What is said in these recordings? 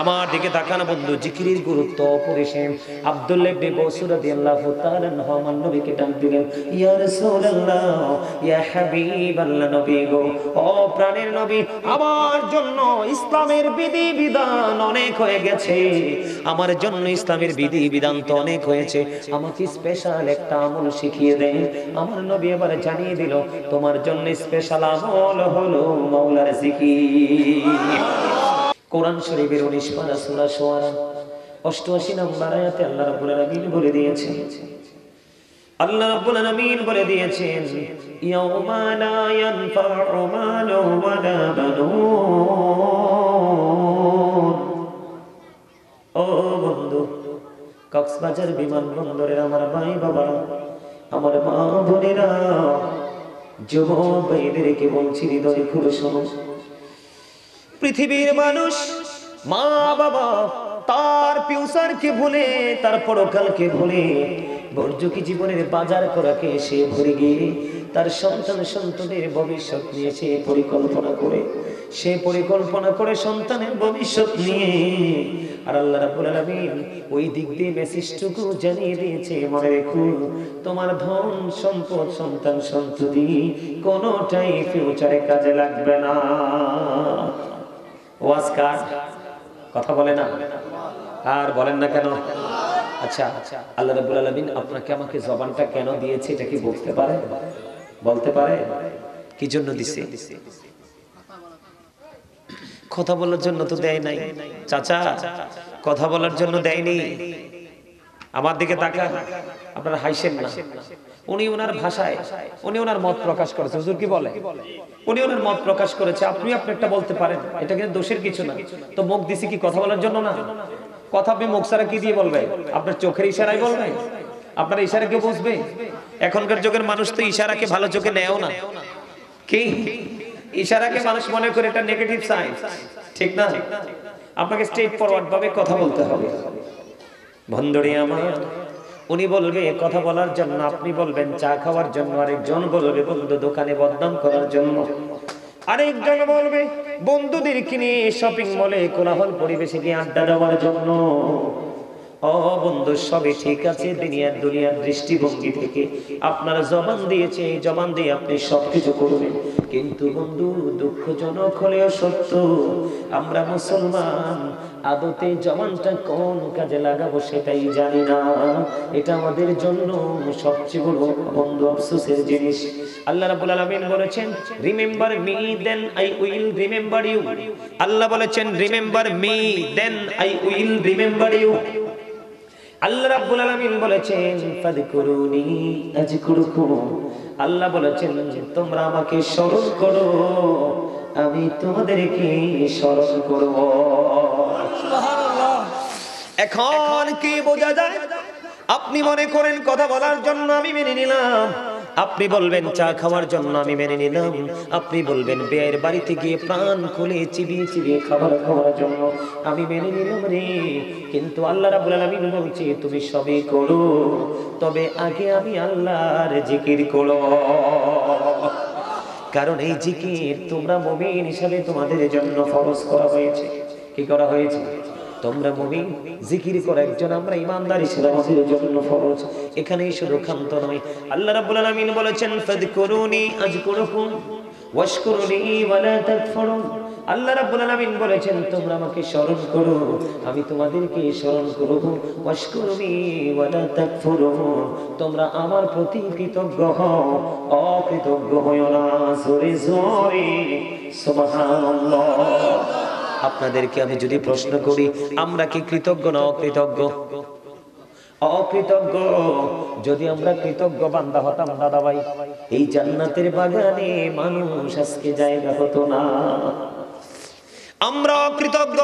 আমার দিকে তাকানো বন্ধু, জিকিরের গুরুত্ব অপরিসীম। আব্দুল্লাহ ইবনে বসুর রাদিয়াল্লাহু তাআলা আনহু আমার নবীকে ডাক দিলেন, ইয়া রাসূলুল্লাহ, ইয়া হাবিবাল্লাহ, নবী গো, ও প্রাণের নবী, আমার জন্য ইসলামের বিধি বিধান অনেক হয়ে গেছে, আমার জন্য ইসলামের বিধি বিধান তো অনেক হয়েছে, আমাকে স্পেশাল একটা আমল শিখিয়ে দেন। আমার নবী এবারে জানিয়ে দিল, তোমার জন্য স্পেশাল আমল হলো মাওলার জিকির। কোরআন শরীফের 19 পারা সূরা শুআরা 88 নম্বর আয়াতে আল্লাহ রাব্বুল আলামিন বলে দিয়েছেন, আল্লাহ রাব্বুল আলামিন বলে দিয়েছেন, ইয়াউমা লা ইয়ানফাউ মালু ওয়ালা বানুন। ও বন্ধু, কক্সবাজার বিমানবন্দরের আমার ভাই বাবা, আমার মা বোনেরা, যুবক ভাইদেরকে বলছি, হৃদয় খুলে শোনো। পৃথিবীর মানুষ মা বাবা তার ফিউচারকে ভুলে, তার পরকালকে ভুলে, বর্জকি জীবনের বাজার করাকে সে ভুলে গিয়ে তার সন্তান সন্ততির ভবিষ্যৎ নিয়ে সে পরিকল্পনা করে সন্তানের ভবিষ্যৎ নিয়ে। আর আল্লাহ রাব্বুল আলামিন ওই দিক দিয়ে মেসেজটুকু জানিয়ে দিয়েছে, মনে রেখো, তোমার ধন সম্পদ সন্তান সন্ততি কোনোটাই ফিউচারে কাজে লাগবে না। ওয়াজ কার কথা বলে না, আর বলেন না কেন? আচ্ছা, আল্লাহ রাব্বুল আলামিন আপনাকে আমাকে জবানটা কেন দিয়েছে এটা কি বলতে পারে? বলতে পারে কি জন্য দিছে? কথা বলার জন্য তো দেয় নাই চাচা, কথা বলার জন্য দেয়নি। আমার দিকে তাকান, আপনারা হাসেন না। উনি ওনার ভাষায় উনি ওনার মত প্রকাশ করেছে। হুজুর কি বলে? উনি ওনার মত প্রকাশ করেছে, আপনি একটা বলতে পারেন, এটা কিন্তু দোষের কিছু না। তো মুখ দিছি কি কথা বলার জন্য না? কথা আপনি মুখ ছাড়া কি দিয়ে বলবেন? আপনার চোখের ইশারায় বলবেন? আপনার ইশারা কেউ বুঝবে? এখনকার যুগের মানুষ তো ইশারাকে ভালো চোখে নেয়ও না। কি ইশারাকে মানুষ মনে করে এটা নেগেটিভ সাইন, ঠিক না? আপনাকে স্ট্রেট ফরওয়ার্ড ভাবে কথা বলতে হবে। বন্ধুরে আমার, উনি বলবে কথা বলার জন্য, আপনি বলবেন চা খাওয়ার জন্য, আরেকজন বলবে বন্ধু দোকানে বদনাম করার জন্য, আরেকজন বলবে বন্ধুদেরকে নিয়ে শপিং মলে কোলাহল পরিবেশে গিয়ে আড্ডা দেওয়ার জন্য। ও বন্ধু, সবই ঠিক আছে দুনিয়ার দৃষ্টিভঙ্গি থেকে আপনারা জবান দিয়েছে, এই জবান দিয়ে আপনি সবকিছু করবেন, কিন্তু বন্ধু দুঃখজনক হলেও সত্য, আমরা মুসলমান আদতে জবানটা কোন কাজে লাগাবো সেটাই জানি না। এটা আমাদের জন্য সবচেয়ে বড় বন্ধু আফসোসের জিনিস। আল্লাহ রাব্বুল আলামিন বলেছেন, remember me then I will remember you. আল্লাহ বলেছেন, remember me then I will remember you. আল্লাহ রাব্বুল আলামিন বলেছেন, ফাযকুরুনি আযকুরুকুম। আল্লাহ বলেছেন যে তোমরা আমাকে স্মরণ করো, আমি তোমাদেরকে স্মরণ করব। সুবহানাল্লাহ। এখন কি বোঝা যায়? আপনি মনে করেন কথা বলার জন্য আমি মেনে নিলাম, আপনি বলবেন চা খাওয়ার জন্য আমি মেনে নিলাম, আপনি বলবেন বিয়ের বাড়িতে গিয়ে প্রাণ খুলে চিবিয়ে চিবিয়ে খাবার খাওয়ার জন্য আমি মেনে নিলাম রে। কিন্তু আল্লাহ রাব্বুল আলামিন বলছে তুমি সবই করো, তবে আগে আমি আল্লাহর জিকির করো। কারণ এই জিকির তোমরা মুমিন হিসাবে তোমাদের জন্য ফরজ করা হয়েছে। কি করা হয়েছে? তোমরা মুমিন, জিকির করা একজন আমরা ঈমানদার হিসেবে আমাদের জন্য ফরজ। এখানেই শুধু ক্ষান্ত নয়, আল্লাহ রাব্বুল আলামিন বলেছেন, ফাযকুরুনি আযকুরুকুম ওয়াশকুরুনি ওয়ালা তাকফুরুন। আল্লাহ রাব্বুল আলামিন বলেছেন তোমরা আমাকে স্মরণ করো, আমি তোমাদেরকে স্মরণ করব। ওয়াশকুরুনি ওয়ালা তাকফুরুন, তোমরা আমার প্রতি কৃতজ্ঞ হও, অকৃতজ্ঞ হয়ো না। জোরে জোরে সুবহানাল্লাহ। আপনাদেরকে আমি যদি প্রশ্ন করি, আমরা কি কৃতজ্ঞ না অকৃতজ্ঞ? অকৃতজ্ঞ। যদি আমরা কৃতজ্ঞ বান্দা হতাম দাদা ভাই, এই জান্নাতের বাগানে মানুষ আজকে জায়গা হতো না। আমরা অকৃতজ্ঞ,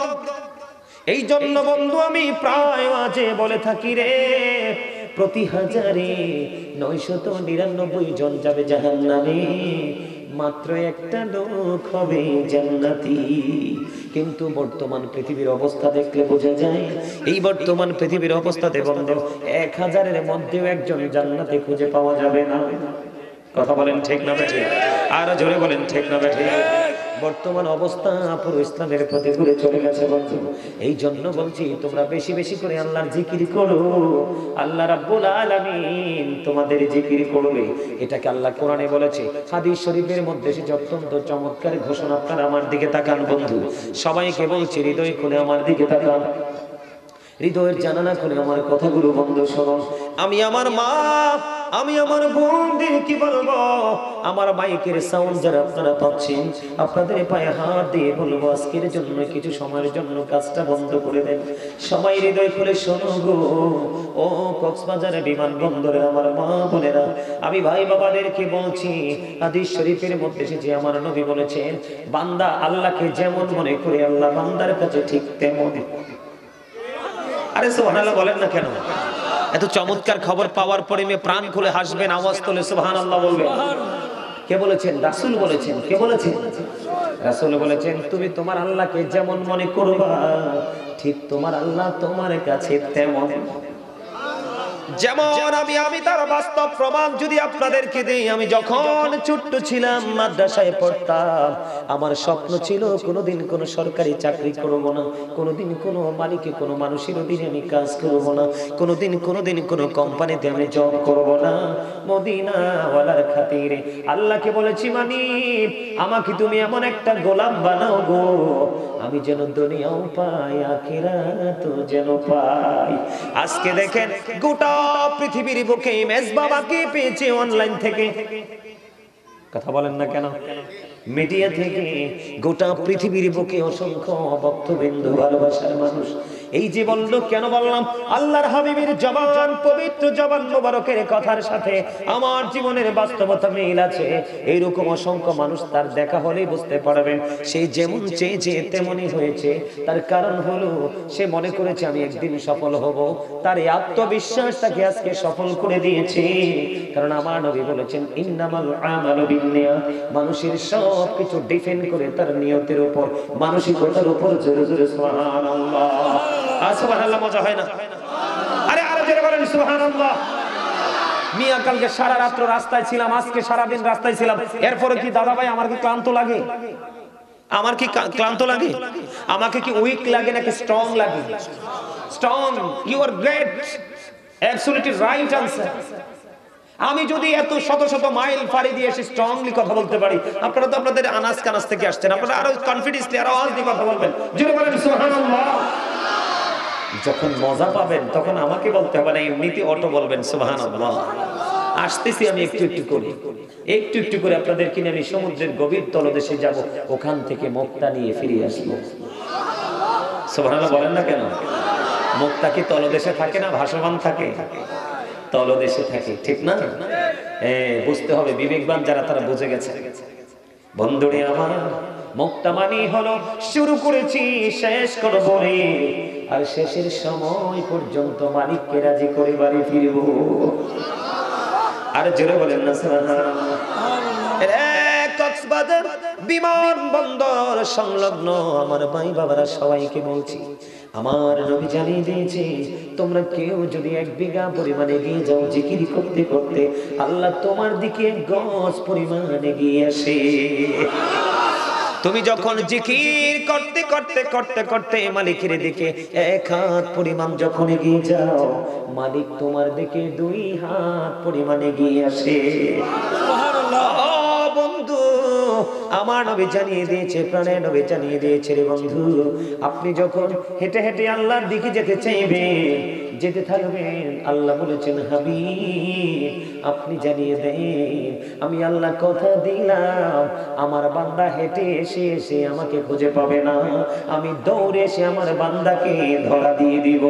এই জন্য বন্ধু আমি প্রায় আজে বলে থাকি রে, প্রতি হাজারে 999 জন যাবে জাহান্নামে, মাত্র একটা লোক হবে জান্নাতি। কিন্তু বর্তমান পৃথিবীর অবস্থা দেখলে বোঝা যায়, এই বর্তমান পৃথিবীর অবস্থাতে বন্ধু 1000-এর মধ্যেও একজন জান্নাতে খুঁজে পাওয়া যাবে না। কথা বলেন ঠিক না বেঠিক? আর জোরে বলেন ঠিক না বেঠিক? বর্তমান অবস্থা পুরো ইসলামের প্রতি ঘুরে চলে গেছে বন্ধু। এই জন্য বলছি তোমরা বেশি বেশি করে আল্লাহর জিকির করো, আল্লাহ রাব্বুল আলামিন তোমাদের জিকির করবে। এটাকে আল্লাহ কোরআনে বলেছে, হাদিস শরীফের মধ্যে এসেছে অত্যন্ত চমৎকার ঘোষণা। আপনারা আমার দিকে তাকান বন্ধু, সবাইকে বলছি হৃদয় খুলে আমার দিকে তাকান, হৃদয়ের জানালা খুলে আমার কথাগুলো বন্ধ শোনো। আমি আমার মা, আমি আমার বোনদের কি বলবো, আমার মাইকের সাউন্ড যারা আপনারা পাচ্ছেন, আপনাদের পায়ে হাত দিয়ে বলবো আজকের জন্য কিছু সময়ের জন্য কাজটা বন্ধ করে দেন। সবাই হৃদয় খুলে শোনো গো। ও কক্সবাজারের বিমানবন্দরে আমার মা বোনেরা, আমি ভাই বাবাদেরকে বলছি, হাদিস শরীফের মধ্যে এসেছে আমার নবী বলেছেন, বান্দা আল্লাহকে যেমন মনে করে আল্লাহ বান্দার কাছে ঠিক তেমন। আরে সুবহানাল্লাহ বলেন না কেন? এত চমৎকার খবর পাওয়ার পরে মেয়ে প্রাণ খুলে হাসবেন, আওয়াজ তোলে সুবহানাল্লাহ বলবেন। কে বলেছেন? রাসূল বলেছেন। কে বলেছেন? রাসূল বলেছেন, তুমি তোমার আল্লাহকে যেমন মনে করবা ঠিক তোমার আল্লাহ তোমার কাছে তেমন। যেমন আমি তার বাস্তব প্রমাণ যদি আপনাদেরকে দেই, আমি যখন ছোট্ট ছিলাম মাদ্রাসায় পড়তাম, আমার স্বপ্ন ছিল কোনোদিন কোনো সরকারি চাকরি করব না, কোনোদিন কোনো মালিকে কোনো মানুষের অধীনে আমি কাজ করব না, কোনোদিন কোনো কোম্পানিতে আমি জব করব না। মদিনা ওয়ালার খাতিরে আল্লাহকে বলেছি, মানিক আমাকে তুমি এমন একটা গোলাম বানাও গো, আমি যেন দুনিয়াও পাই আখিরাতও যেন পাই। আজকে দেখেন গোটা পৃথিবীর বুকে মেজবাবাকে পেয়েছে অনলাইন থেকে। কথা বলেন না কেন? মিডিয়া থেকে গোটা পৃথিবীর বুকে অসংখ্য ভক্তবৃন্দ, ভালোবাসার মানুষ। এই যে বললো, কেন বললাম? আল্লাহর হাবিবের জবান, পবিত্র জবান মোবারকের কথার সাথে আমার জীবনের বাস্তবতা মিল আছে। এইরকম অসংখ্য মানুষ তার দেখা হলেই বুঝতে পারবেন সে যেমন চেয়েছে তেমনই হয়েছে। তার কারণ হলো সে মনে করেছে আমি একদিন সফল হব। তার এই আত্মবিশ্বাস তাকে আজকে সফল করে দিয়েছে। কারণ আমার নবী বলেছেন, ইন্নামাল আমালু বিন্নিয়াত, মানুষের সব কিছু ডিপেন্ড করে তার নিয়তের উপর, মানসিকতার উপর। জোরে জোরে সুবহানাল্লাহ। সুবহানাল্লাহ মজা হয় না? আরে আরো জোরে বলেন সুবহানাল্লাহ। মিয়া কালকে সারা রাত রাস্তায় ছিলাম, আজকে সারা দিন রাস্তায় ছিলাম, এরপরে কি দাদা ভাই আমার কি ক্লান্ত লাগে? আমার কি ক্লান্ত লাগে? আমাকে কি উইক লাগে নাকি স্ট্রং লাগে? Strong. You are great, absolutely right answer. আমি যদি এত শত শত মাইল পাড়ি দিয়ে এসে স্ট্রংলি কথা বলতে পারি, আপনারা তো আপনাদের আনাজ কানাজ থেকে আসছেন, আপনারা আরো কনফিডেন্সলি আরো আওয়াজ দিয়ে কথা বলবেন। জোরে বলেন সুবহানাল্লাহ। যখন মজা পাবেন তখন আমাকে বলতে হবে না, এমনিতে অটো বলবেন সুবহানাল্লাহ। আসতেছি আমি একটু একটু করে আপনাদেরকে নিয়ে আমি সমুদ্রের গভীর তলদেশে যাব, ওখান থেকে মুক্তা নিয়ে ফিরে আসবো। সুবহানাল্লাহ বলেন না কেন? মুক্তা কি তলদেশে থাকে না ভাসমান থাকে? তলদেশে থাকে, ঠিক না? বুঝতে হবে, বিবেকবান যারা তারা বুঝে গেছে। বন্ধুরে আমার, মুক্তা মানে হলো শুরু করেছি শেষ করব রে, আর শেষের সময় পর্যন্ত মালিককে রাজি করে বাড়ি ফিরবো। আর জোরে বলেন না সুবহানাল্লাহ। কক্সবাজার বিমানবন্দর সংলগ্ন আমার ভাই বাবারা সবাইকে বলছি, আমার নবী জানিয়ে দিয়েছে, তোমরা কেউ যদি 1 বিঘা পরিমাণে গিয়ে যাও জিকির করতে করতে, আল্লাহ তোমার দিকে গজ পরিমাণে গিয়ে আসে। তুমি যখন জিকির করতে করতে করতে করতে মালিকের দিকে 1 হাত পরিমাণ যখন এগিয়ে যাও, মালিক তোমার দিকে 2 হাত পরিমাণে এগিয়ে আসে। সুবহানাল্লাহ। বন্ধু, আমার নবী জানিয়ে দিয়েছে, প্রাণের নবী জানিয়ে দিয়েছে রে বন্ধু, আপনি যখন হেঁটে হেঁটে আল্লাহর দিকে যেতে চাইবেন, যেতে থাকবেন, আল্লাহ বলেছেন হাবিব আপনি জানিয়ে দেন, আমি আল্লাহ কথা দিলাম আমার বান্দা হেঁটে এসে এসে আমাকে খুঁজে পাবে না, আমি দৌড়ে এসে আমার বান্দাকে ধরা দিয়ে দিব।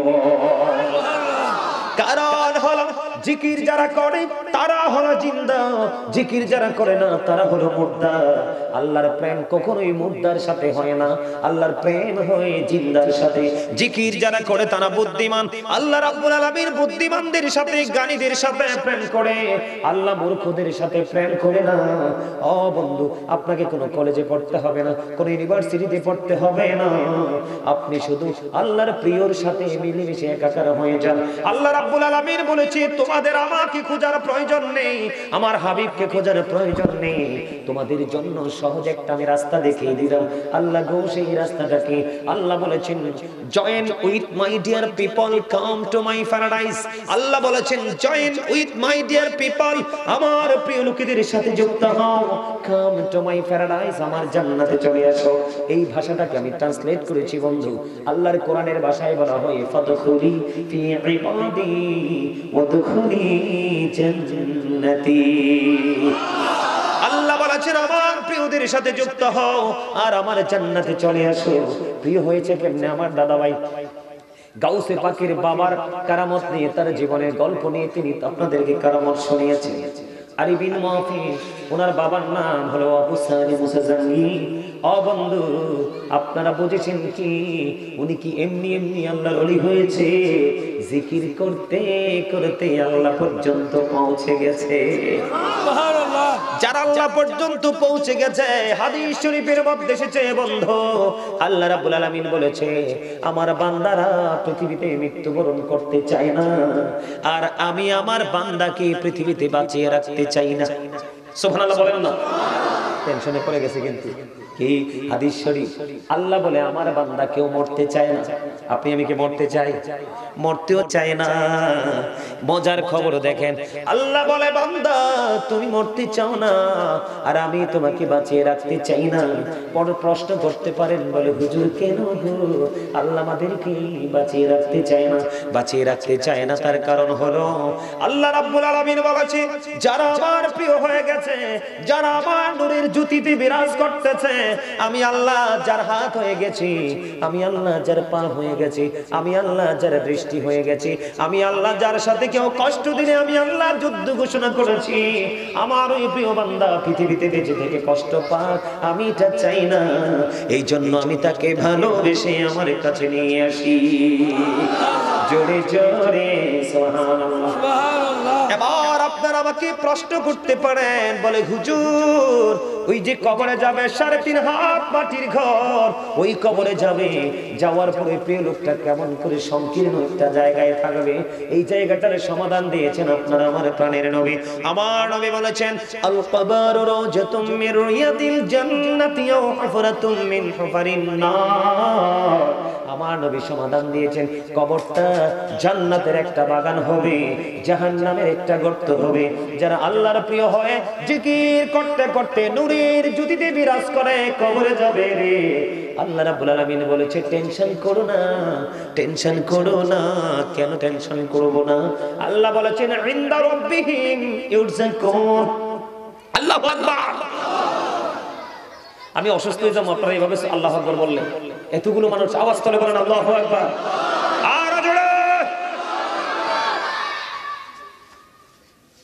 কারণ হলো জিকির যারা করে তারা হলো জিন্দা, জিকির যারা করে না তারা হলো মুর্দা। আল্লাহর প্রেম কখনোই মুর্দার সাথে হয় না, আল্লাহর প্রেম হয় জিন্দার সাথে। জিকির যারা করে তারা বুদ্ধিমান, আল্লাহ রাব্বুল আলামিন বুদ্ধিমানদের সাথে জ্ঞানীদের সাথে প্রেম করে, আল্লাহ মূর্খদের সাথে প্রেম করে না। ও বন্ধু, আপনাকে কোনো কলেজে পড়তে হবে না, কোনো ইউনিভার্সিটিতে পড়তে হবে না, আপনি শুধু আল্লাহর প্রিয়র সাথে মিলেমিশে একাকার হয়ে যান। আল্লাহ রাব্বুল আলামিন বলেছে তোমাদের আমাকে খোঁজার প্রয়োজন প্রয়োজন নেই, আমার হাবিবকে খোঁজার প্রয়োজন নেই, তোমাদের জন্য সহজ একটা আমি রাস্তা দেখিয়ে দিলাম। আল্লাহ গো সেই রাস্তাটাকে আল্লাহ বলেছেন, join with my dear people, come to my paradise. আল্লাহ বলেছেন join with my dear people, আমার প্রিয় লোকেদের সাথে যুক্ত হও, কাম টু মাই প্যারাডাইস, আমার জান্নাতে চলে আসো। এই ভাষাটাকে আমি ট্রান্সলেট করেছি বন্ধু। আল্লাহর কোরআনের ভাষায় বলা হয় ফাদখুলি ফি ইবাদি ওয়াদখুলি জান্নাতি। আল্লাহ বলেছেন আমার প্রিয়দের সাথে যুক্ত হও আর আমার জান্নাতে চলে আসো। প্রিয় হয়েছে কেমনে আমার দাদা ভাই? গাউসে পাকের বাবার কারামত নিয়ে, তার জীবনের গল্প নিয়ে তিনি আপনাদেরকে কারামত শুনিয়েছেন। আলী বিন মাহফিজ, ওনার বাবার নাম হলো আবু সানি মুসা জাঙ্গি। ও বন্ধু, আপনারা বুঝেছেন কি উনি কি এমনি এমনি আল্লাহর ওলি হয়েছে? জিকির করতে করতে আল্লাহ পর্যন্ত পৌঁছে গেছে। সুবহানাল্লাহ। যারা আল্লাহ পর্যন্ত পৌঁছে গেছে, হাদিস শরীফের মধ্যে এসেছে বন্ধু, আল্লাহ রাব্বুল আলামিন বলেছে আমার বান্দারা পৃথিবীতে মৃত্যুবরণ করতে চায় না, আর আমি আমার বান্দাকে পৃথিবীতে বাঁচিয়ে রাখতে চাই না। সুবহানাল্লাহ বলেন না? টেনশনে পড়ে গেছে কিন্তু কি হাদিস শরীফ। আল্লাহ বলে আমার বান্দা কেউ মরতে চায় না। আপনি আমি কি মরতে চাই? মরতেও চায় না। মজার খবর দেখেন, আল্লাহ বলে বান্দা তুমি মরতে চাও না আর আমি তোমাকে বাঁচিয়ে রাখতে চাই না। বড় প্রশ্ন করতে পারেন, বলে হুজুর কেন গো আল্লাহ আমাদেরকে বাঁচিয়ে রাখতে চায় না? বাঁচিয়ে রাখতে চায় না তার কারণ হলো আল্লাহ রাব্বুল আলামিন বলেছে যারা আমার প্রিয় হয়ে গেছে, যারা আমার নূরের জ্যোতিতে বিরাজ করতেছে, আমি আল্লাহ যার হাত হয়ে গেছি, আমি আল্লাহ যার পা হয়ে গেছি, আমি আল্লাহ যার দৃষ্টি হয়ে গেছি, আমি আল্লাহ যার সাথে কেউ কষ্ট দিলে আমি আল্লাহ যুদ্ধ ঘোষণা করেছি। আমার ওই প্রিয় বান্দা পৃথিবীতে বেঁচে থেকে কষ্ট পাক, আমি এটা চাই না। এই জন্য আমি তাকে ভালোবেসে আমার কাছে নিয়ে আসি। জোরে জোরে সুবহানাল্লাহ। এবার আপনারা আমাকে প্রশ্ন করতে পারেন, বলে হুজুর ওই যে কবরে যাবে 3.5 হাত মাটির ঘর, ওই কবরে যাবে, যাওয়ার পরে প্রিয় লোকটা কেমন করে সংকীর্ণ একটা জায়গায় থাকবে? এই জায়গাটার সমাধান দিয়েছেন আপনারা আমার প্রাণের নবী। আমার নবী বলেছেন আল কবরু রাওজাতুম মির রিয়াদিল জান্নাতি ওয়া হুফরাতুম মিন হুফারিন নার। আমার নবী সমাধান দিয়েছেন কবরটা জান্নাতের একটা বাগান হবে, জাহান্নামের একটা গর্ত হবে। যারা আল্লাহর প্রিয় হয় জিকির করতে করতে নূরের জ্যোতিতে বিরাজ করে কবরে যাবে রে। আল্লাহ রাব্বুল আলামিন বলেছে টেনশন করো না, টেনশন করো না। কেন টেনশন করব না? আল্লাহ বলেছেন ইনদা রাব্বিহিম ইউরযাকুন। আল্লাহু আকবার। আমি অসুস্থ হয়ে যাবো, আপনারা এইভাবে আল্লাহু আকবার বললেন, এতগুলো মানুষ আওয়াজ তুলে বলেন আল্লাহু আকবার। আর জোরে।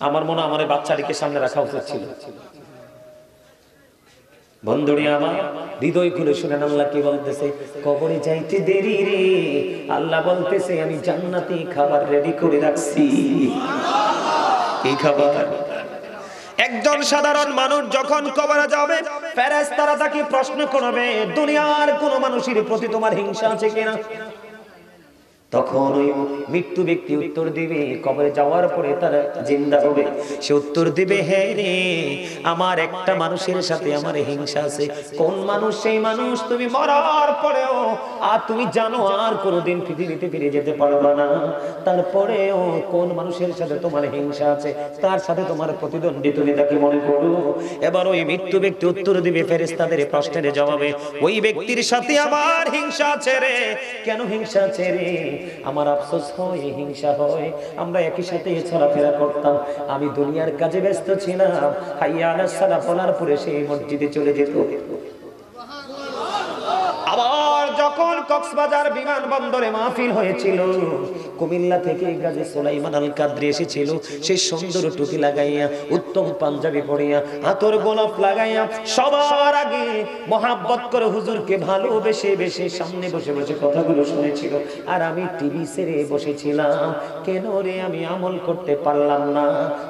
আমার মনে আমার বাচ্চাটিকে সামনে রাখা উচিত ছিল। বন্ধুরি আমার হৃদয় খুলে শুনেন আল্লাহ কি বলতেছে, কবরে যাইতে দেরি রে, আল্লাহ বলতেছে আমি জান্নাতি খাবার রেডি করে রাখছি। কি খাবার? একজন সাধারণ মানুষ যখন কবরে যাবে, ফেরেশতারা তাকে প্রশ্ন করবে দুনিয়ার কোন মানুষের প্রতি তোমার হিংসা আছে কিনা? তখন ওই মৃত্যু ব্যক্তি উত্তর দিবে, কবরে যাওয়ার পরে তারা জিন্দা হবে, সে উত্তর দিবে হ্যাঁ রে, আমার একটা মানুষের সাথে আমার হিংসা আছে। কোন মানুষ? সেই মানুষ তুমি মরার পরেও আর তুমি জানো আর কোনোদিন পৃথিবীতে ফিরে যেতে পারবে না, তারপরেও কোন মানুষের সাথে তোমার হিংসা আছে, তার সাথে তোমার প্রতিদ্বন্দ্বী, তুমি তাকে মনে করো। এবার ওই মৃত্যু ব্যক্তি উত্তর দিবে ফেরেশতাদের প্রশ্নের জবাবে, ওই ব্যক্তির সাথে আমার হিংসা আছে রে। কেন হিংসা আছে রে? আমার আফসোস হয়, হিংসা হয়, আমরা একই সাথে চলাফেরা করতাম, আমি দুনিয়ার কাজে ব্যস্ত ছিলাম, হাইয়া আলাস সালাহ বলার পরে সেই মসজিদে চলে যেত। আবার যখন কক্সবাজার বিমানবন্দরে মাহফিল হয়েছিল, কুমিল্লা থেকে গাজী সুলাইমান আল কাদরি এসেছিল, সেই সুন্দর টুপি লাগাইয়া, উত্তম পাঞ্জাবি পরিয়া, আতর গোলাপ লাগাইয়া, সবার আগে মহাব্বত করে হুজুরকে ভালোবেসে বেশে সামনে বসে বসে কথাগুলো শুনেছিল। আর আমি টিভি ছেড়ে বসেছিলাম। কেন রে? আমি আমল করতে পারলাম না।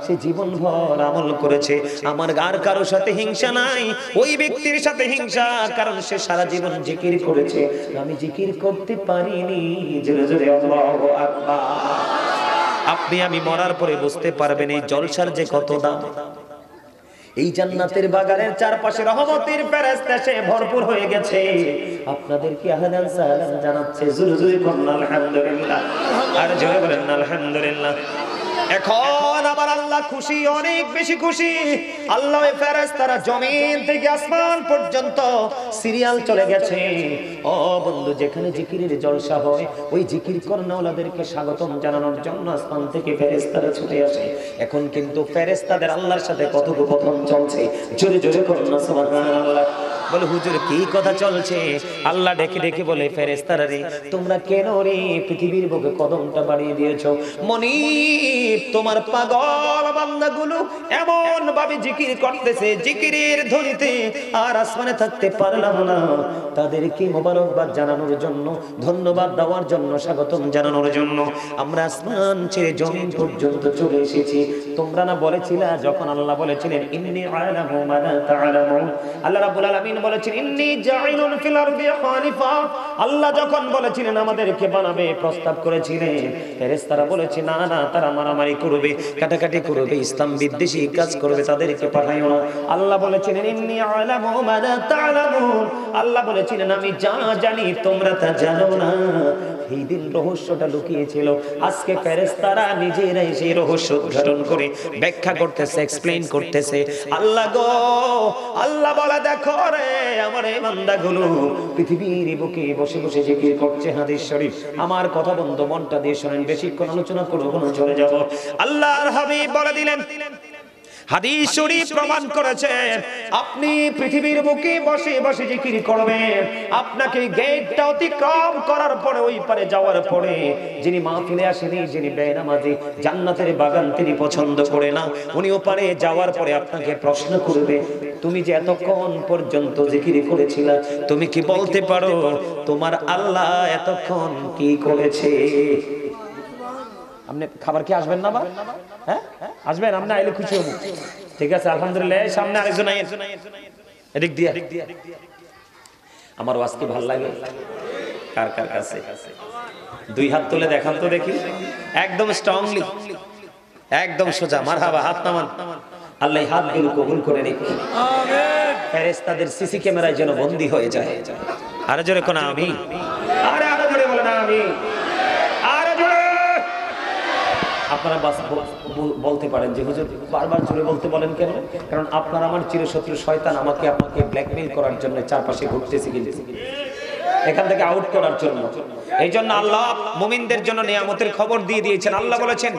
সে জীবনভর আমল করেছে। আমার আর কারোর সাথে হিংসা নাই, ওই ব্যক্তির সাথে হিংসা, কারণ সে সারা জীবন জিকির করেছে, আমি জিকির করতে পারিনি। জোরে জোরে আল্লাহু আকবার। আপনি আমি মরার পরে বুঝতে পারবেন এই জলসার যে কত দাম। এই জান্নাতের বাগানের চারপাশে রহমতের ফেরেশতা সে ভরপুর হয়ে গেছে। আপনাদেরকে আহলান সালাম জানাচ্ছে, জোরে জোরে বলুন আলহামদুলিল্লাহ, আর জোরে বলেন আলহামদুলিল্লাহ। এখন আমার আল্লাহ খুশি, অনেক বেশি খুশি। আল্লাহ ফেরেশতারা জমিন থেকে আসমান পর্যন্ত সিরিয়াল চলে গেছে। ও বন্ধু, যেখানে জিকিরের জলসা হয় ওই জিকির করনেওয়ালাদেরকে স্বাগতম জানানোর জন্য আসমান থেকে ফেরেশতারা ছুটে আসে। এখন কিন্তু ফেরেশতাদের আল্লাহর সাথে কথোপকথন চলছে। জোরে জোরে করুন না সুবহানাল্লাহ। বলে হুজুর কি কথা চলছে? আল্লাহ ডেকে ডেকে বলে, ফেরেশতারা রে, তোমরা কেন রে পৃথিবীর বুকে কদমটা বাড়িয়ে দিয়েছো? মনিব, তোমার পাগল বান্দাগুলো এমন ভাবে জিকির করতেছে, জিকিরের ধ্বনিতে আর আসমানে থাকতে পারলাম না। তাদেরকে মোবারকবাদ জানানোর জন্য, ধন্যবাদ দেওয়ার জন্য, স্বাগতম জানানোর জন্য আমরা আসমান ছেড়ে জমিন পর্যন্ত চলে এসেছি। তোমরা না বলেছিলা যখন আল্লাহ বলেছিলেন ইন্নী আ'লামু মা লা তা'লামুন, আল্লাহ রাব্বুল আলামিন বলেছেন ইন্নী জাইলুন ফিল আরদি খলিফা। আল্লাহ যখন বলেছিলেন আমাদেরকে বানাবে, প্রস্তাব করেছিলেন, ফেরেশতারা বলেছে না না, তারা মারামারি করবে, কাটাকাটি করবে, ইসলাম বিদ্বেষী কাজ করবে, তাদেরকে পাঠাইও না। আল্লাহ বলেছিলেন ইন্নী আ'লামু মা লা তা'লামুন, আল্লাহ বলেছিলেন আমি যা জানি তোমরা তা জানো না। এই দিন রহস্যটা লুকিয়েছিল, আজকে ফেরেশতারা নিজেরাই সেই রহস্য উদ্ঘাটন করে ব্যাখ্যা করতেছে, এক্সপ্লেইন করতেছে। আল্লাহ গো, আল্লাহ বলে দেখো রে আমার এই বান্দাগুলো পৃথিবীর বুকে বসে বসে জিকির করছে। হাদিস শরীফ, আমার কথা বন্ধু মনটা দিয়ে শুনেন, বেশিক্ষণ আলোচনা করব না, চলে যাব। আল্লাহর হাবিব বলে দিলেন, হাদিস শরীফ প্রমাণ করেছে, আপনি পৃথিবীর বুকে বসে বসে জিকির করবেন, আপনাকে গেটটা অতিক্রম করার পরে, ওই পারে যাওয়ার পরে যিনি মাহফিলে আসেনি, যিনি বেনামাজি, জান্নাতের বাগান তিনি পছন্দ করে না, উনি ওপারে যাওয়ার পরে আপনাকে প্রশ্ন করবে, তুমি যে এতক্ষণ পর্যন্ত জিকির করেছিলা, তুমি কি বলতে পারো তোমার আল্লাহ এতক্ষণ কি করেছে? আপনি খাবার কি আসবেন না? বা হ্যাঁ আসবেন, আপনি আইলে খুশি হব। ঠিক আছে, আলহামদুলিল্লাহ। সামনে আরেকজন আইন, এদিক দিয়া। আমার ওয়াজ কি ভালো লাগে? কার কার কাছে? দুই হাত তুলে দেখান তো দেখি, একদম স্ট্রংলি, একদম সোজা। মারহাবা, হাত নামান। আল্লাহ হাতগুলো কবুল করে নিক, আমিন। ফেরেশতাদের সিসি ক্যামেরায় যেন বন্দী হয়ে যায়। আরে জোরে কোন আমিন, আরে আরো জোরে বলেন আমিন, আরে জোরে। আপনারা বলতে পারেন যে হুজুর বারবার জোরে বলতে বলেন কেন? কারণ আপনার আমার চিরশত্রু শয়তান আমাকে আপনাকে ব্ল্যাকমেইল করার জন্য চারপাশে ঘুরতেছে, কিন্তু এখান থেকে আউট করার জন্য। এই জন্য আল্লাহ মুমিনদের জন্য নিয়ামতের খবর দিয়ে দিয়েছেন। আল্লাহ বলেছেন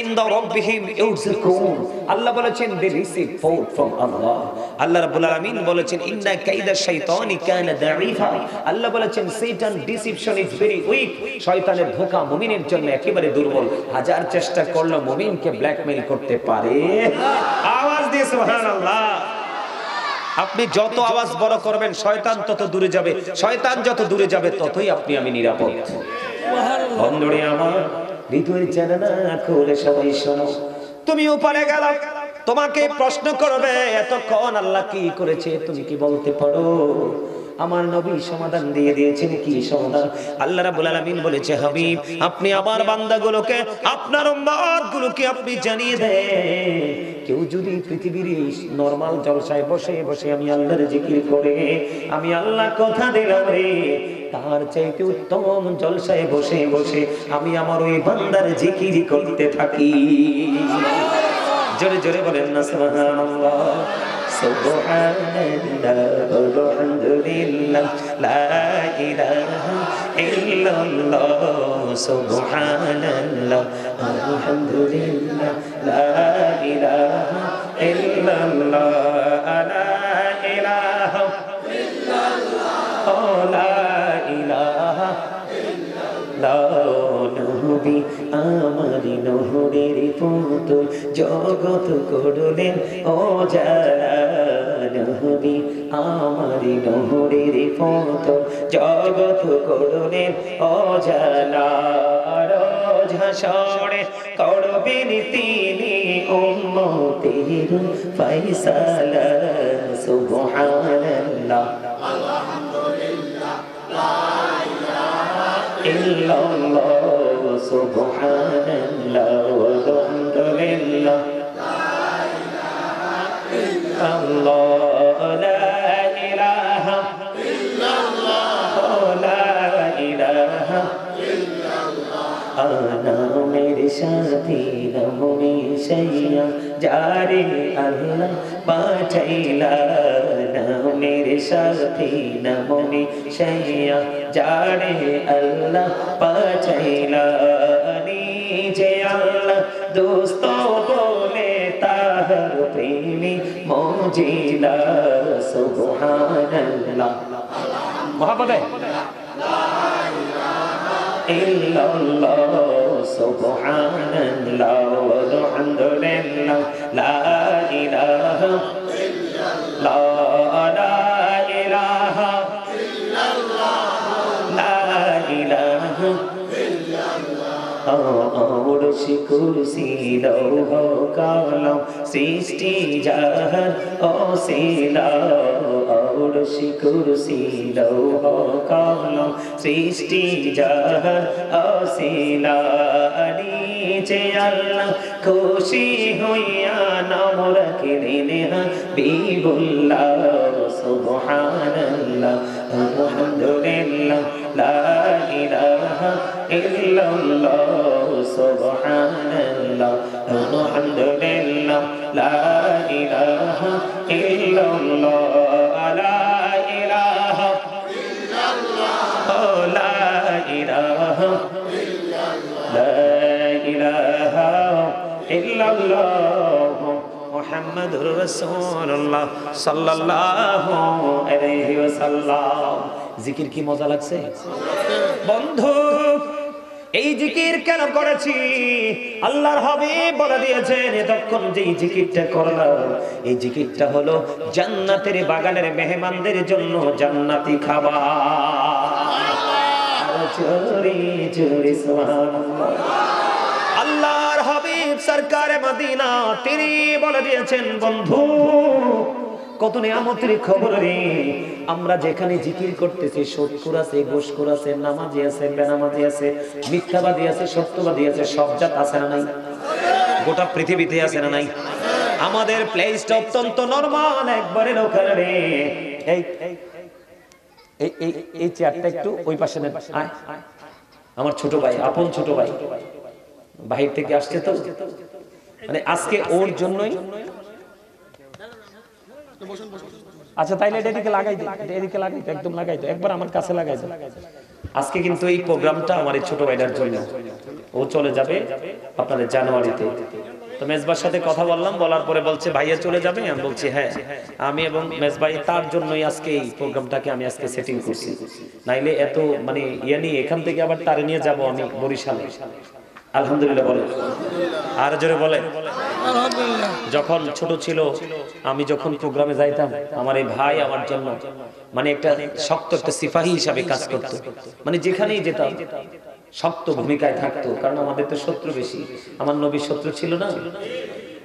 ইনদা রাব্বিহিম ইউযকুন, আল্লাহ বলেছেন দে রিসিভ ফোর্ট ফ্রম আল্লাহ। আল্লাহ রাব্বুল আলামিন বলেছেন ইন্না কাইদা শাইতানি কানা দাঈফা, আল্লাহ বলেছেন শয়তান ডিসিপশন ইজ ভেরি উইক, শয়তানের ধোঁকা মুমিনের জন্য একেবারে দুর্বল। হাজার চেষ্টা করলেও মুমিনকে ব্ল্যাকমেইল করতে পারে। আওয়াজ দিয়ে সুবহানাল্লাহ। আপনি যত আওয়াজ বড় করবেন শয়তান তত দূরে যাবে, শয়তান যত দূরে যাবে ততই আপনি আমি নিরাপদ। বন্ধুরে আমার, হৃদয়ের জানালা খুলে সবাই শোনো। তুমি উপরে গেল, তোমাকে প্রশ্ন করবে এতক্ষণ আল্লাহ কি করেছে, তুমি কি বলতে পারো? আমার নবী সমাধান দিয়ে দিয়েছেন। কি সমাধান? আল্লাহ রাব্বুল আলামিন বলেছে, হাবিব আপনি আমার বান্দাগুলোকে, আপনার উম্মতগুলোকে আপনি জানিয়ে দেন, কেউ যদি পৃথিবীর নরমাল জলসায় বসে বসে আমি আল্লাহর জিকির করে, আমি আল্লাহ কথা দিলাম রে, তার চাইতে উত্তম জলসায় বসে বসে আমি আমার ওই বান্দার জিকির করতে থাকি। জোরে জোরে বলেন না সুবহানাল্লাহ। সুবহানাল্লাহ আলহামদুলিল্লাহ লা ইলাহা ইল্লাল্লাহ, সুবহানাল্লাহ আলহামদুলিল্লাহ লা ইলাহা ইল্লাল্লাহ, লা ইলাহা ইল্লাল্লাহ, লা ইলাহা নবী আমারি নহরের পুতুল জগৎ করলেন ও যারা, নবী আমারি নহরের পুতুল জগৎ করলেন ও যারা, রোজ হাসরে করবেন তিনি উম্মতের ফয়সালা। সুবহানাল্লাহ আলহামদুলিল্লাহ লা ইল্লাল্লাহ, সুবহানাল্লাহ আলহামদুলিল্লাহ আল্লাহ লা ইলাহা ইল্লাল্লাহ লা ইলাহা নামের সাথী নামে শাইয়া যারে আল্লাহ পাঠাইলা নামের সাথী নামে শাইয়া যারে আল্লাহ পাঠাইলা নিজে আল্লাহ দোস্ত বলে তাহার প্রেমী মজিলা সুবহানাল্লাহ মহব্বতে ইল্লাল্লাহ সুবহানাল্লাহ আলহামদুলিল্লাহ লা ইলাহা ইল্লাল্লাহ লা ইলাহা ইল্লাল্লাহ লা ইলাহা অরশি কুরসি লৌহ কলম সৃষ্টি জাহান অসীলা অরশি কুরসি লৌহ কলম সৃষ্টি জাহান অসীলা নিচে আল্লাহ খুশি হইয়া নাম রাখিলেন হাবিবুল্লাহ সুবহানাল্লাহ আলহামদুলিল্লাহ লা ইলাহা ইল্লাল্লাহ সুবহানাল্লাহ আলহামদুলিল্লাহ লা ইলাহা ইল্লাল্লাহ লা ইলাহা ইল্লাল্লাহ লা ইলাহা ইল্লাল্লাহ লা ইলাহা ইল্লাল্লাহ মুহাম্মাদুর রাসূলুল্লাহ সাল্লাল্লাহু আলাইহি ওয়াসাল্লাম। জিকির কি মজা লাগছে বন্ধু? এই জিকির কেন করেছি? আল্লাহর হাবিব বলে দিয়েছেন এতক্ষণ যে জিকিরটা করলাম এই জিকিরটা হলো জান্নাতের বাগানের মেহমানদের জন্য জান্নাতি খাবার। চোরি চোরি সুবহানাল্লাহ। আল্লাহর হাবিব সরকারে মদিনা তিনি বলে দিয়েছেন বন্ধু কত নিয়ামতের খবর রে। আমরা যেখানে জিকির করতেছি সৎকুর আছে, গোশকুর আছে, নামাজি আছে, বেনামাজি আছে, মিথ্যাবাদী আছে, সত্যবাদী আছে, সব জাত আছে না নাই? গোটা পৃথিবীতে আছে না নাই? আমাদের প্লেসটা অত্যন্ত নরমাল একবারে ওখানে রে। এই এই চেয়ারটা একটু ওই পাশে নেন। আমার ছোট ভাই, আপন ছোট ভাই, বাহির থেকে আসছে তো মানে আজকে ওর জন্যই। আচ্ছা তাইলে এদিকে লাগাই দে, এদিকে লাগাই দে, একদম লাগাই দে, একবার আমার কাছে লাগাই দে। আজকে কিন্তু এই প্রোগ্রামটা আমার এই ছোট ভাইটার জন্য। ও চলে যাবে আপনাদের জানুয়ারিতে। তো মেজবার সাথে কথা বললাম, বলার পরে বলছে ভাইয়া চলে যাবে। আমি বলছি হ্যাঁ, আমি এবং মেজবাই তার জন্যই আজকে এই প্রোগ্রামটাকে আমি আজকে সেটিং করছি। নাইলে এত মানে ইয়ে নিয়ে এখান থেকে আবার তারে নিয়ে যাব আমি বরিশালে। আলহামদুলিল্লাহ বলে, আর জোরে বলে আলহামদুলিল্লাহ। যখন ছোট ছিল আমি যখন প্রোগ্রামে যাইতাম আমার এই ভাই আমার জন্য মানে একটা শক্ত একটা সিপাহী হিসাবে কাজ করতো। মানে যেখানেই যেতাম শক্ত ভূমিকায় থাকতো, কারণ আমাদের তো শত্রু বেশি। আমার নবীর শত্রু ছিল না,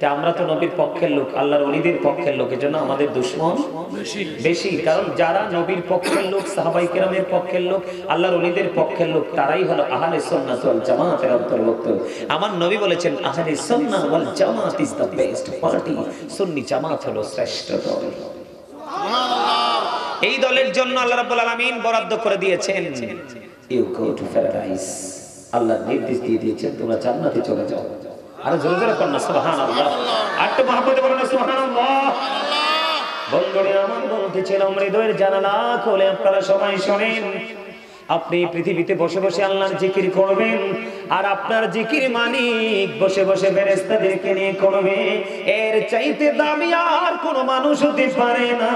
তা আমরা তো নবীর পক্ষের লোক, আল্লাহর ওলিদের পক্ষের লোক, এজন্য আমাদের দুশমন বেশি। কারণ যারা নবীর পক্ষের লোক, সাহাবায়ে কেরামের পক্ষের লোক, আল্লাহর ওলিদের পক্ষের লোক, তারাই হলো আহলে সুন্নাত ওয়াল জামাতের অন্তর্ভুক্ত। আমার নবী বলেছেন আহলে সুন্নাহ ওয়াল জামাত ইজ দ্য বেস্ট পার্টি। সুন্নি জামাত হলো শ্রেষ্ঠ দল। সুবহানাল্লাহ। এই দলের জন্য আল্লাহ রাব্বুল আলামিন বরাদ্দ করে দিয়েছেন ইউ গো টু প্যারাডাইস। আল্লাহ নির্দেশ দিয়ে দিয়েছেন তোমরা জান্নাতে চলে যাও। আরে জোরে জোরে পড়না সুবহানাল্লাহ। আটটা মহব্বতে বলেন সুবহানাল্লাহ। বন্ধুরে আমার বলতেছিলাম হৃদয়ের জানালা খুলে আপনারা সবাই শুনেন। আপনি পৃথিবীতে বসে বসে আল্লাহর জিকির করবেন, আর আপনার জিকির মালিক বসে বসে ফেরেশতাদেরকে নিয়ে করবে। এর চাইতে দামি আর কোনো মানুষ হতে পারে না।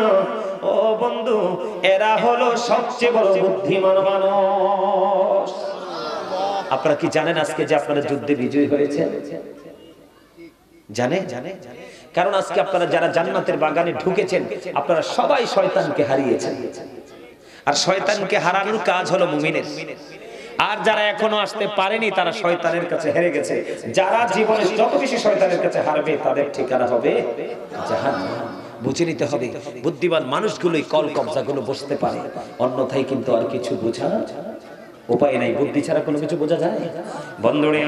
ও বন্ধু, এরা হলো সবচেয়ে বড় বুদ্ধিমান মানুষ। আপনারা কি জানেন আজকে যে আপনারা যুদ্ধে বিজয়ী হয়েছে? জানে? কারণ আজকে আপনারা যারা জান্নাতের বাগানে ঢুকেছেন আপনারা সবাই শয়তানকে হারিয়েছেন, আর শয়তানকে হারানোর কাজ হলো মুমিনের। আর যারা এখনো আসতে পারেনি তারা শয়তানের কাছে হেরে গেছে। যারা জীবনে যত বেশি শয়তানের কাছে হারবে তাদের ঠিকানা হবে জাহান্নাম। বুঝে নিতে হবে বুদ্ধিমান মানুষগুলোই কল কবজাগুলো বসতে পারে, অন্যথায় কিন্তু আর কিছু বোঝা উপায় নাই, বুদ্ধি ছাড়া কোনো কিছু বোঝা যায়? বন্ধুরে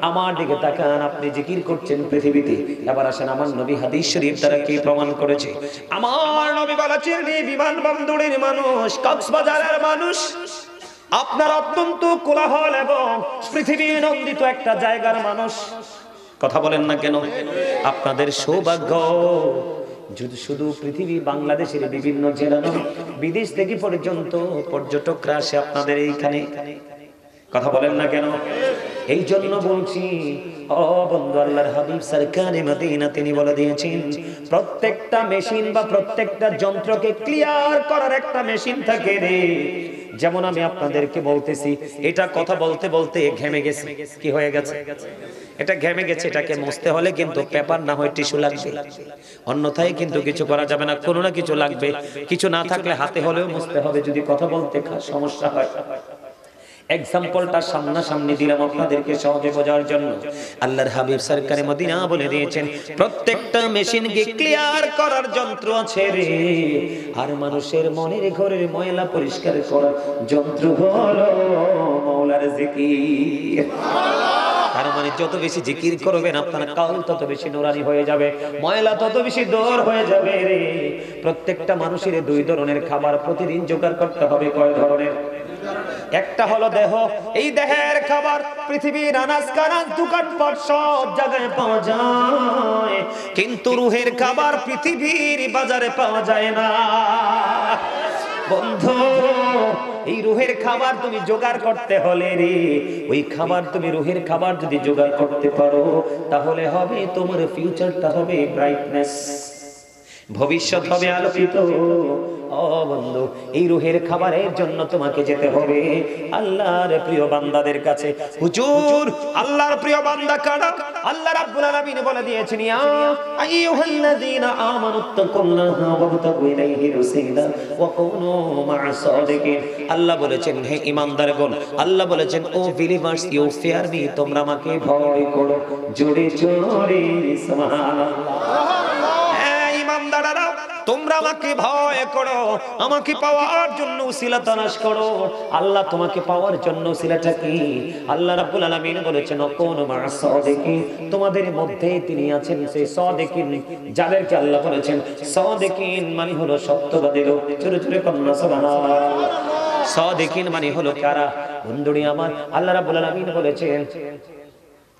আমার দিকে তাকান, আপনি জিকির করছেন পৃথিবীতে। এবার আসেন আমার নবী হাদিস শরীফ দ্বারা কি প্রমাণ করেছে। আমার নবী বলেছেন, এই বিমানবন্দরের মানুষ, কক্সবাজারের মানুষ, আপনার অত্যন্ত কোলাহল এবং পৃথিবী নন্দিত একটা জায়গার মানুষ। কথা বলেন না কেন? আপনাদের সৌভাগ্য শুধু পৃথিবী বাংলাদেশের বিভিন্ন জেলা নয়, বিদেশ থেকে পর্যন্ত পর্যটকরা আসে আপনাদের এইখানে। কথা বলেন না কেন? এই জন্য বলছি, ও বন্ধু, আল্লাহর হাবিব সরকারে মদিনা তিনি বলে দিয়েছেন, প্রত্যেকটা মেশিন বা প্রত্যেকটা যন্ত্রকে ক্লিয়ার করার একটা মেশিন থাকে রে। যেমন আমি আপনাদেরকে বলতেছি, এটা কথা বলতে বলতে ঘেমে গেছে। কি হয়ে গেছে? এটা ঘেমে গেছে। এটাকে মুছতে হলে কিন্তু পেপার না হয় টিস্যু লাগবে, অন্যথায় কিন্তু কিছু করা যাবে না। কোনো না কিছু লাগবে, কিছু না থাকলে হাতে হলেও মুছতে হবে যদি কথা বলতে সমস্যা হয়। এক্সাম্পলটা সামনাসামনি দিলাম আপনাদেরকে সহজে বোঝার জন্য। আল্লাহর হাবিব সরকারে মদিনা বলে দিয়েছেন, প্রত্যেকটা মেশিনকে ক্লিয়ার করার যন্ত্র আছে রে। আর মানুষের মনের ঘরের ময়লা পরিষ্কার করার যন্ত্র হলো মাওলার জিকির। তার মানে যত বেশি জিকির করবেন আপনার কাল তত বেশি নুরানি হয়ে যাবে, ময়লা তত বেশি দূর হয়ে যাবে রে। প্রত্যেকটা মানুষের দুই ধরনের খাবার প্রতিদিন জোগাড় করতে হবে। কয় ধরনের? একটা হলো দেহ, এই দেহের খাবার পৃথিবীর আনাজ কানাজ দোকানপাট সব জায়গায় পাওয়া যায়, কিন্তু রুহের খাবার পৃথিবীর বাজারে পাওয়া যায় না। বন্ধু, এই রুহের খাবার তুমি জোগাড় করতে হলে রে, ওই খাবার তুমি রুহের খাবার যদি জোগাড় করতে পারো, তাহলে হবে তোমার ফিউচারটা হবে ব্রাইটনেস, ভবিষ্যৎ হবে আলোকিত। ও বন্ধু, এই রুহের খাবারের জন্য তোমাকে যেতে হবে আল্লাহর প্রিয় বান্দাদের কাছে। হুজুর, আল্লাহর প্রিয় বান্দা কারা? আল্লাহ রাব্বুল আলামিন বলে দিয়েছেন, ইয়া আইয়ুহাল্লাযীনা আমানুত্তাকুল্লাহা ওয়াবতাগু ইলাইহি ওয়াসিলা ওয়া কুনু মা'আস সাদিকিন। আল্লাহ বলেছেন, হে ঈমানদারগণ, আল্লাহ বলেছেন, O believers, you fear me, তোমরা আমাকে ভয় করো। জোরে জোরে সুবহানাল্লাহ। ঈমানদাররা, তোমরা আমাকে ভয় করো, আমাকে পাওয়ার জন্য উসিলা তালাশ করো। আল্লাহ তোমাকে পাওয়ার জন্য উসিলাটা কি? আল্লাহ রাব্বুল আলামিন বলেছেন, কোন মা'আস সাদিকিন, তোমাদের মধ্যে তিনি আছেন সেই সাদিকিন, যাদেরকে আল্লাহ বলেছেন সাদিকিন মানে হলো সত্যবাদী লোক। জোরে জোরে কন্যা সুবহানাল্লাহ। সাদিকিন মানে হলো কারা? বন্ধুরি আমার, আল্লাহ রাব্বুল আলামিন বলেছেন,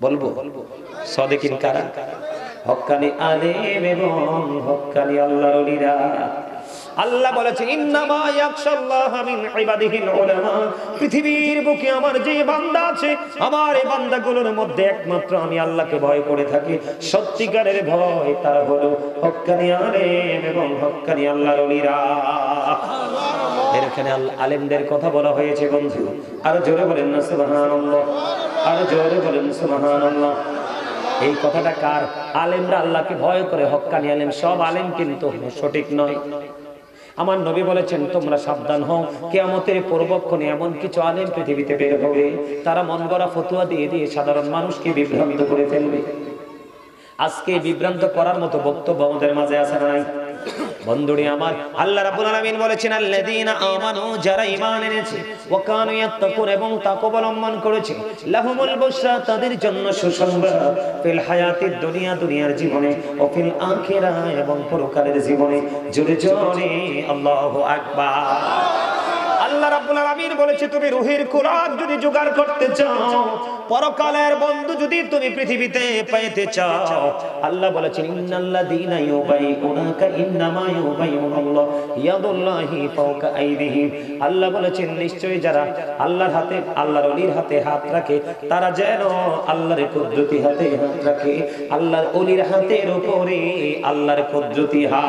বলবো সাদিকিন কারা? হক্কানি আলেম এবং হক্কানি আল্লাহর ওলিরা। আল্লাহ বলেছেন, ইন্নামা ইয়াখশাল্লাহা মিন ইবাদিহিল উলামা। পৃথিবীর বুকে আমার যে বান্দা আছে, আমার এই বান্দাগুলোর মধ্যে একমাত্র আমি আল্লাহকে ভয় করে থাকি, সত্যিকারের ভয় তারা হলো হক্কানি আলেম এবং হক্কানি আল্লাহর ওলিরা। এখানে আলেমদের কথা বলা হয়েছে বন্ধু, আরো জোরে বলেন না সুবহানাল্লাহ, আরো জোরে বলেন সুবহানাল্লাহ। এই কথাটা কার? আলেমরা আল্লাহকে ভয় করে, হক্কানি আলেম। সব আলেম কিন্তু সঠিক নয়। আমার নবী বলেছেন, তোমরা সাবধান হও, কিয়ামতের পূর্বক্ষণে এমন কিছু আলেম পৃথিবীতে বের হবে, তারা মন গড়া ফতোয়া দিয়ে দিয়ে সাধারণ মানুষকে বিভ্রান্ত করে ফেলবে। আজকে বিভ্রান্ত করার মতো বক্তব্য আমাদের মাঝে আছে না নাই? বন্ধুরি আমার, আল্লাহ রাব্বুল আলামিন বলেছেন, আল্লাযীনা আমানু, যারা ঈমান এনেছে, ওয়া কানু ইয়াত্তাকুন, এবং তাকওয়া অবলম্বন করেছে, লাহুমুল বুশরা, তাদের জন্য সুসংবাদ, ফিল হায়াতিদ দুনিয়া, দুনিয়ার জীবনে, ও ফিল আখিরাহ, এবং পরকালের জীবনে। জোরে জোরে আল্লাহু আকবার। আল্লাহ রাব্বুল আলামিন বলেছে, তুমি রুহের খোরাক যদি জোগাড় করতে চাও, পরকালের বন্ধু যদি তুমি পৃথিবীতে পেতে চাও, আল্লাহ বলেছেন, ইন্নাল্লাযীনা ইউবাইউনাকা ইন্নামা ইউবাইউনাল্লাহ ইয়াদুল্লাহি ফাওকা আইদিহিম। আল্লাহ বলেছেন, নিশ্চয়ই যারা আল্লাহর হাতে, আল্লাহর ওলির হাতে হাত রাখে, তারা যেন আল্লাহর কুদরতি হাতে হাত রাখে। আল্লাহর ওলির হাতের উপরে আল্লাহর কুদরতি হাত।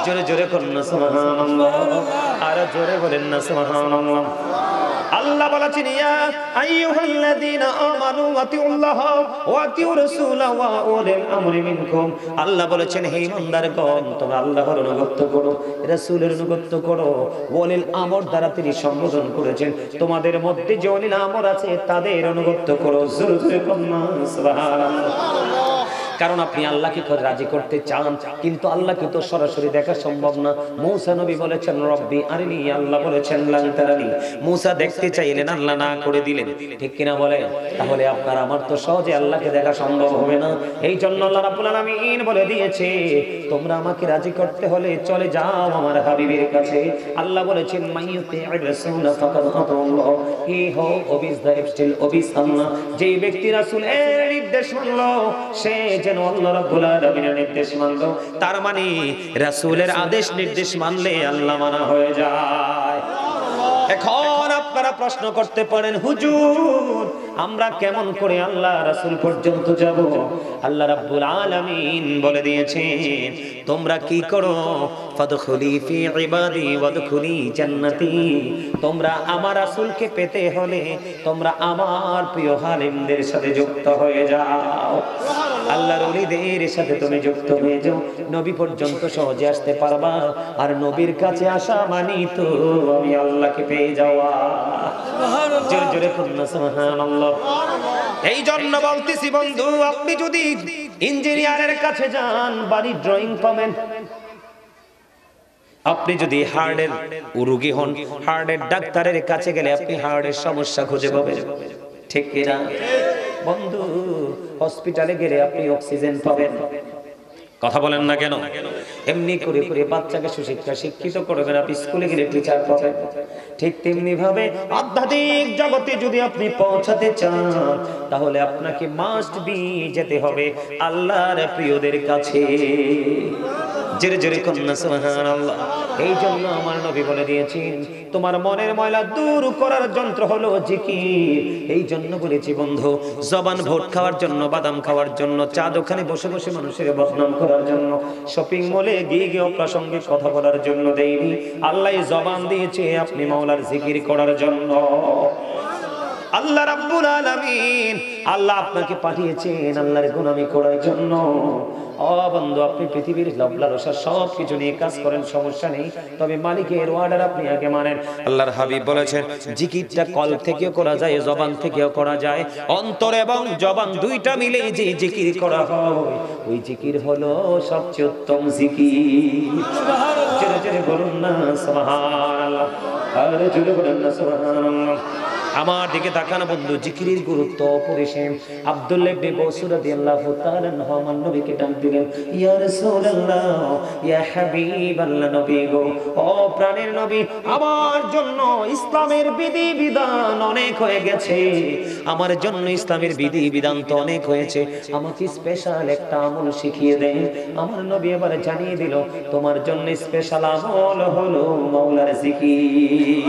জোরে জোরে করুন না সুবহানাল্লাহ, আর জোরে বলেন না সুবহানাল্লাহ। আল্লাহ বলেছেন, ইয়া আইয়ুহাল্লাযীনা আমানু আতিউল্লাহ ওয়া আতিউর রাসূলা ওয়া উলিল আমরি মিনকুম। আল্লাহ বলেছেন, হে ঈমানদারগণ, তোমরা আল্লাহর অনুগত করো, রাসূলের অনুগত করো। ওলিল আমর দ্বারা তিনি সম্বোধন করেছেন, তোমাদের মধ্যে যে ওলিল আমর আছে তাদের অনুগত করো। জোরে জোরে করুন না সুবহানাল্লাহ। কারণ আপনি আল্লাহকে রাজি করতে চান, কিন্তু আল্লাহকে তো সরাসরি দেখা সম্ভব না। মূসা নবী বলেছেন রব্বি আরিনি, আল্লাহ বলেছেন লান তারানি। মূসা দেখতে চাইলেন, আল্লাহ না করে দিলেন, ঠিক কিনা বলে? তাহলে আপনার আমার তো সহজে আল্লাহকে দেখা সম্ভব হবে না। এই জন্য আল্লাহ রাব্বুল আলামিন বলে দিয়েছে, তোমরা আমাকে রাজি করতে হলে চলে যাও আমার হাবিবের কাছে। আল্লাহ বলেছেন মাইয়ুতি'র রাসূল ফাকাদ আতাল্লাহ, হি হো ওবিস দা স্টিল ওবিস আল্লাহ। যেই ব্যক্তি রাসূলের নির্দেশ মানলো সে যেন আল্লাহ রাব্বুল আলামিনের নির্দেশ মানলো। তার মানে রাসূলের আদেশ নির্দেশ মানলে আল্লাহ মানা হয়ে যায়। এখন আপনারা প্রশ্ন করতে পারেন, হুজুর আমরা কেমন করে আল্লাহ রাসূল পর্যন্ত যাব? আল্লাহ রাব্বুল আলামিন বলে দিয়েছেন, তোমরা কি করো, ফাদখুলি ফি ইবাদি ওয়াদখুলি জান্নাতি। তোমরা আমার রাসূলকে পেতে হলে তোমরা আমার প্রিয় হালিমদের সাথে যুক্ত হয়ে যাও, আল্লাহর ওলিদের সাথে তুমি যুক্ত হয়ে যাও, নবী পর্যন্ত সহজে আসতে পারবা। আর নবীর কাছে আসা মানি তো আমি আল্লাহকে পেয়ে যাওয়া। জোরে জোরে বলুন সুবহানাল্লাহ। এই জন্য বলতেছি বন্ধু, আপনি যদি ইঞ্জিনিয়ারের কাছে যান বাড়ি ড্রয়িং পাবেন। আপনি যদি হার্টের রোগী হন, হার্টের ডাক্তারের কাছে গেলে আপনি হার্টের সমস্যা খুঁজে পাবেন, ঠিক কিনা বন্ধু? হসপিটালে গেলে আপনি অক্সিজেন পাবেন, কথা বলেন না কেন? এমনি করে করে বাচ্চাকে সুশিক্ষা শিক্ষিত করবেন, আপনি স্কুলে গেলে টিচার পাবেন। ঠিক তেমনি ভাবে আধ্যাত্মিক জগতে যদি আপনি পৌঁছাতে চান তাহলে আপনাকে মাস্ট বি যেতে হবে আল্লাহর প্রিয়দের কাছে। জোরে জোরে কন্যা সুবহানাল্লাহ। এই জন্য আমার নবী বলে দিয়েছেন, তোমার মনের ময়লা দূর করার যন্ত্র হলো জিকির। এই জন্য বলেছি বন্ধু, জবান ভোট খাওয়ার জন্য, বাদাম খাওয়ার জন্য, চা দোকানে বসে বসে মানুষের বদনাম করার জন্য, শপিং মলে গিয়ে গিয়ে অপ্রাসঙ্গিক কথা বলার জন্য দেইনি। আল্লাহ জবান দিয়েছে আপনি মাওলার জিকির করার জন্য। আল্লাহ রাব্বুল আলামিন, আল্লাহ আপনাকে পাঠিয়েছেন আল্লাহর গোলামি করার জন্য। ও বন্ধু, আপনি পৃথিবীর লালসা সব কিছু নিয়ে কাজ করেন, সমস্যা নেই, তবে মালিকের অর্ডার আপনি আগে মানেন। আল্লাহর হাবিব বলেছেন জিকিরটা কল থেকেও করা যায়, জবান থেকেও করা যায়। অন্তর এবং জবান দুইটা মিলে যে জিকির করা হয় ওই জিকির হলো সবচেয়ে উত্তম জিকির। জোরে জোরে বলুন না সুবহানাল্লাহ, আরে জোরে বলুন না সুবহানাল্লাহ। আমার দিকে তাকানো বন্ধু, জিকিরের গুরুত্ব অপরিসীম। আব্দুল্লাহ ইবনে বসুর রাদিয়াল্লাহু তাআলা আনহু আমার নবীকে ডাক দিলেন, ইয়া রাসূলুল্লাহ, ইয়া হাবিবাল্লাহ, নবী গো, ও প্রাণের নবী, আমার জন্য ইসলামের বিধি বিধান অনেক হয়ে গেছে, আমার জন্য ইসলামের বিধি বিধান তো অনেক হয়েছে, আমাকে স্পেশাল একটা আমল শিখিয়ে দেন। আমার নবী এবারে জানিয়ে দিল, তোমার জন্য স্পেশাল আমল হলো মাওলার জিকির।